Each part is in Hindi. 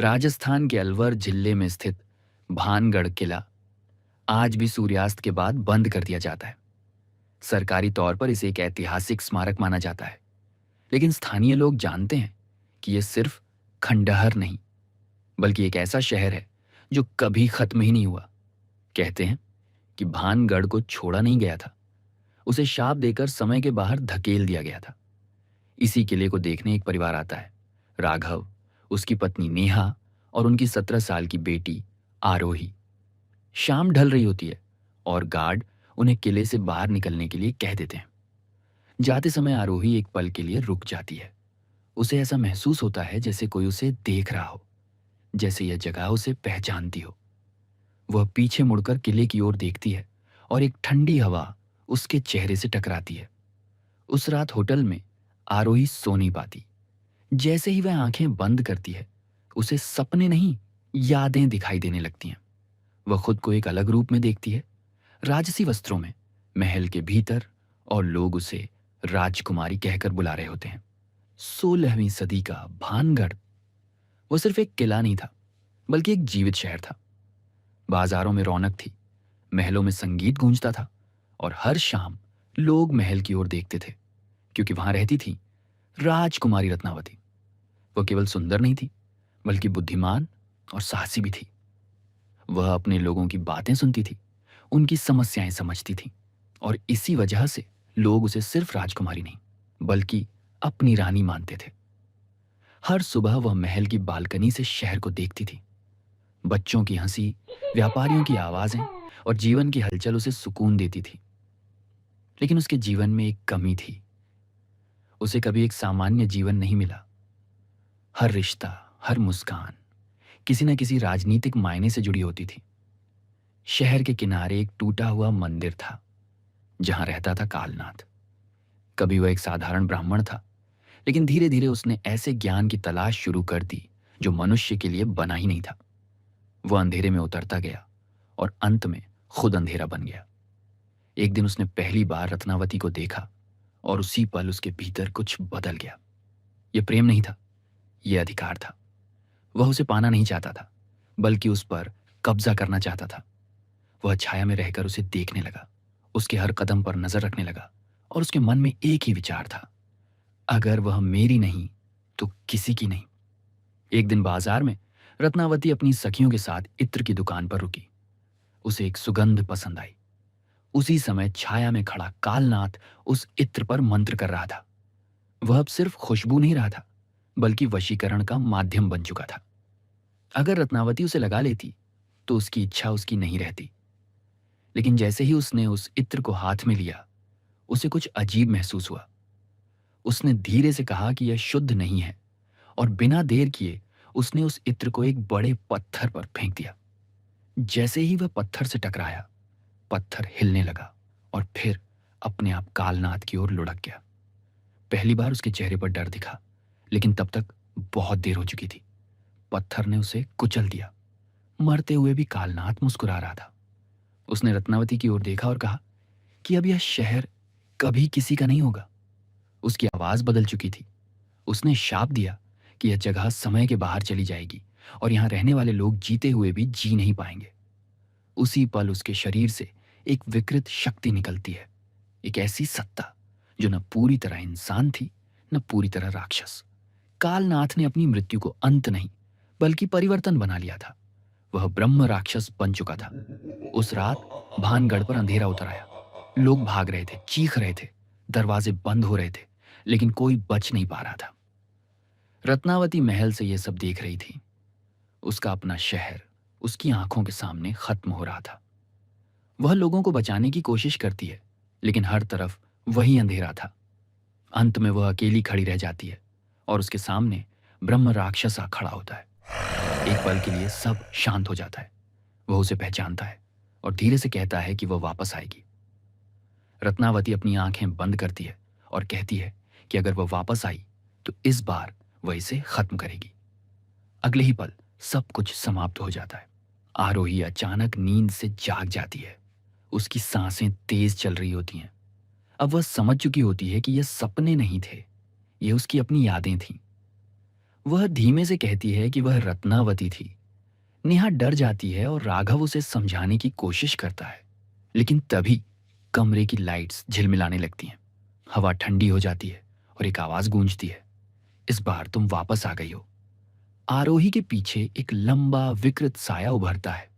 राजस्थान के अलवर जिले में स्थित भानगढ़ किला आज भी सूर्यास्त के बाद बंद कर दिया जाता है। सरकारी तौर पर इसे एक ऐतिहासिक स्मारक माना जाता है, लेकिन स्थानीय लोग जानते हैं कि यह सिर्फ खंडहर नहीं, बल्कि एक ऐसा शहर है जो कभी खत्म ही नहीं हुआ। कहते हैं कि भानगढ़ को छोड़ा नहीं गया था, उसे शाप देकर समय के बाहर धकेल दिया गया था। इसी किले को देखने एक परिवार आता है। राघव, उसकी पत्नी नेहा और उनकी 17 साल की बेटी आरोही। शाम ढल रही होती है और गार्ड उन्हें किले से बाहर निकलने के लिए कह देते हैं। जाते समय आरोही एक पल के लिए रुक जाती है। उसे ऐसा महसूस होता है जैसे कोई उसे देख रहा हो, जैसे यह जगह उसे पहचानती हो। वह पीछे मुड़कर किले की ओर देखती है और एक ठंडी हवा उसके चेहरे से टकराती है। उस रात होटल में आरोही सो नहीं पाती। जैसे ही वह आंखें बंद करती है, उसे सपने नहीं, यादें दिखाई देने लगती हैं। वह खुद को एक अलग रूप में देखती है, राजसी वस्त्रों में, महल के भीतर, और लोग उसे राजकुमारी कहकर बुला रहे होते हैं। 16वीं सदी का भानगढ़ वो सिर्फ एक किला नहीं था, बल्कि एक जीवित शहर था। बाजारों में रौनक थी, महलों में संगीत गूंजता था, और हर शाम लोग महल की ओर देखते थे, क्योंकि वहां रहती थी राजकुमारी रत्नावती। वह केवल सुंदर नहीं थी, बल्कि बुद्धिमान और साहसी भी थी। वह अपने लोगों की बातें सुनती थी, उनकी समस्याएं समझती थी, और इसी वजह से लोग उसे सिर्फ राजकुमारी नहीं, बल्कि अपनी रानी मानते थे। हर सुबह वह महल की बालकनी से शहर को देखती थी। बच्चों की हंसी, व्यापारियों की आवाजें और जीवन की हलचल उसे सुकून देती थी। लेकिन उसके जीवन में एक कमी थी। उसे कभी एक सामान्य जीवन नहीं मिला। हर रिश्ता, हर मुस्कान किसी न किसी राजनीतिक मायने से जुड़ी होती थी। शहर के किनारे एक टूटा हुआ मंदिर था, जहां रहता था कालनाथ। कभी वह एक साधारण ब्राह्मण था, लेकिन धीरे धीरे उसने ऐसे ज्ञान की तलाश शुरू कर दी जो मनुष्य के लिए बना ही नहीं था। वह अंधेरे में उतरता गया और अंत में खुद अंधेरा बन गया। एक दिन उसने पहली बार रत्नावती को देखा, और उसी पल उसके भीतर कुछ बदल गया। यह प्रेम नहीं था, यह अधिकार था। वह उसे पाना नहीं चाहता था, बल्कि उस पर कब्जा करना चाहता था। वह छाया में रहकर उसे देखने लगा, उसके हर कदम पर नजर रखने लगा, और उसके मन में एक ही विचार था, अगर वह मेरी नहीं तो किसी की नहीं। एक दिन बाजार में रत्नावती अपनी सखियों के साथ इत्र की दुकान पर रुकी। उसे एक सुगंध पसंद आई। उसी समय छाया में खड़ा कालनाथ उस इत्र पर मंत्र कर रहा था। वह अब सिर्फ खुशबू नहीं रहा था, बल्कि वशीकरण का माध्यम बन चुका था। अगर रत्नावती उसे लगा लेती तो उसकी इच्छा उसकी नहीं रहती। लेकिन जैसे ही उसने उस इत्र को हाथ में लिया, उसे कुछ अजीब महसूस हुआ। उसने धीरे से कहा कि यह शुद्ध नहीं है, और बिना देर किए उसने उस इत्र को एक बड़े पत्थर पर फेंक दिया। जैसे ही वह पत्थर से टकराया, पत्थर हिलने लगा और फिर अपने आप कालनाथ की ओर लुढ़क गया। पहली बार उसके चेहरे पर डर दिखा, लेकिन तब तक बहुत देर हो चुकी थी। पत्थर ने उसे कुचल दिया। मरते हुए भी कालनाथ मुस्कुरा रहा था। उसने रत्नावती की ओर देखा और कहा कि अब यह शहर कभी किसी का नहीं होगा। उसकी आवाज बदल चुकी थी। उसने शाप दिया कि यह जगह समय के बाहर चली जाएगी, और यहां रहने वाले लोग जीते हुए भी जी नहीं पाएंगे। उसी पल उसके शरीर से एक विकृत शक्ति निकलती है, एक ऐसी सत्ता जो न पूरी तरह इंसान थी, न पूरी तरह राक्षस। कालनाथ ने अपनी मृत्यु को अंत नहीं, बल्कि परिवर्तन बना लिया था। वह ब्रह्म राक्षस बन चुका था। उस रात भानगढ़ पर अंधेरा उतर आया। लोग भाग रहे थे, चीख रहे थे, दरवाजे बंद हो रहे थे, लेकिन कोई बच नहीं पा रहा था। रत्नावती महल से यह सब देख रही थी। उसका अपना शहर उसकी आंखों के सामने खत्म हो रहा था। वह लोगों को बचाने की कोशिश करती है, लेकिन हर तरफ वही अंधेरा था। अंत में वह अकेली खड़ी रह जाती है, और उसके सामने ब्रह्म राक्षस आ खड़ा होता है। एक पल के लिए सब शांत हो जाता है। वह उसे पहचानता है और धीरे से कहता है कि वह वापस आएगी। रत्नावती अपनी आंखें बंद करती है और कहती है कि अगर वह वापस आई तो इस बार वह इसे खत्म करेगी। अगले ही पल सब कुछ समाप्त हो जाता है। आरोही अचानक नींद से जाग जाती है। उसकी सांसें तेज चल रही होती हैं। अब वह समझ चुकी होती है कि यह सपने नहीं थे, ये उसकी अपनी यादें थीं। वह धीमे से कहती है कि वह रत्नावती थी। नेहा डर जाती है और राघव उसे समझाने की कोशिश करता है, लेकिन तभी कमरे की लाइट्स झिलमिलाने लगती हैं। हवा ठंडी हो जाती है और एक आवाज गूंजती है, इस बार तुम वापस आ गई हो। आरोही के पीछे एक लंबा विकृत साया उभरता है।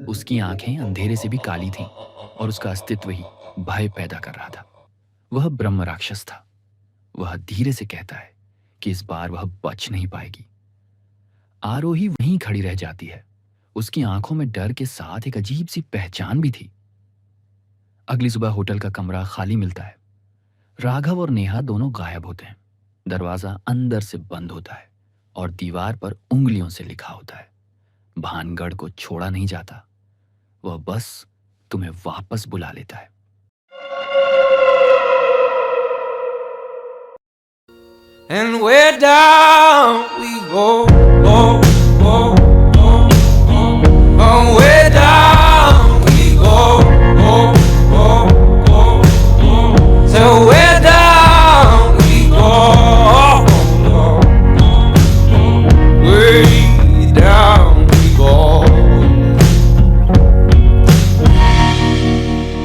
उसकी आंखें अंधेरे से भी काली थीं और उसका अस्तित्व ही भय पैदा कर रहा था। वह ब्रह्म राक्षस था। वह धीरे से कहता है कि इस बार वह बच नहीं पाएगी। आरोही वहीं खड़ी रह जाती है। उसकी आंखों में डर के साथ एक अजीब सी पहचान भी थी। अगली सुबह होटल का कमरा खाली मिलता है। राघव और नेहा दोनों गायब होते हैं। दरवाजा अंदर से बंद होता है और दीवार पर उंगलियों से लिखा होता है, भानगढ़ को छोड़ा नहीं जाता, वह बस तुम्हें वापस बुला लेता है। And where down we go, go, go, go, go. Oh, where down we go, go, go, go, go. So where down we go, go, go, go. Way down we go.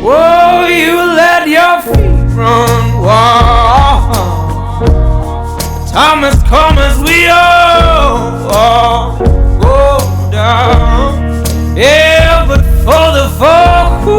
Oh, you let your feet run wild. Time has come as we all go down. Yeah, but for the folk who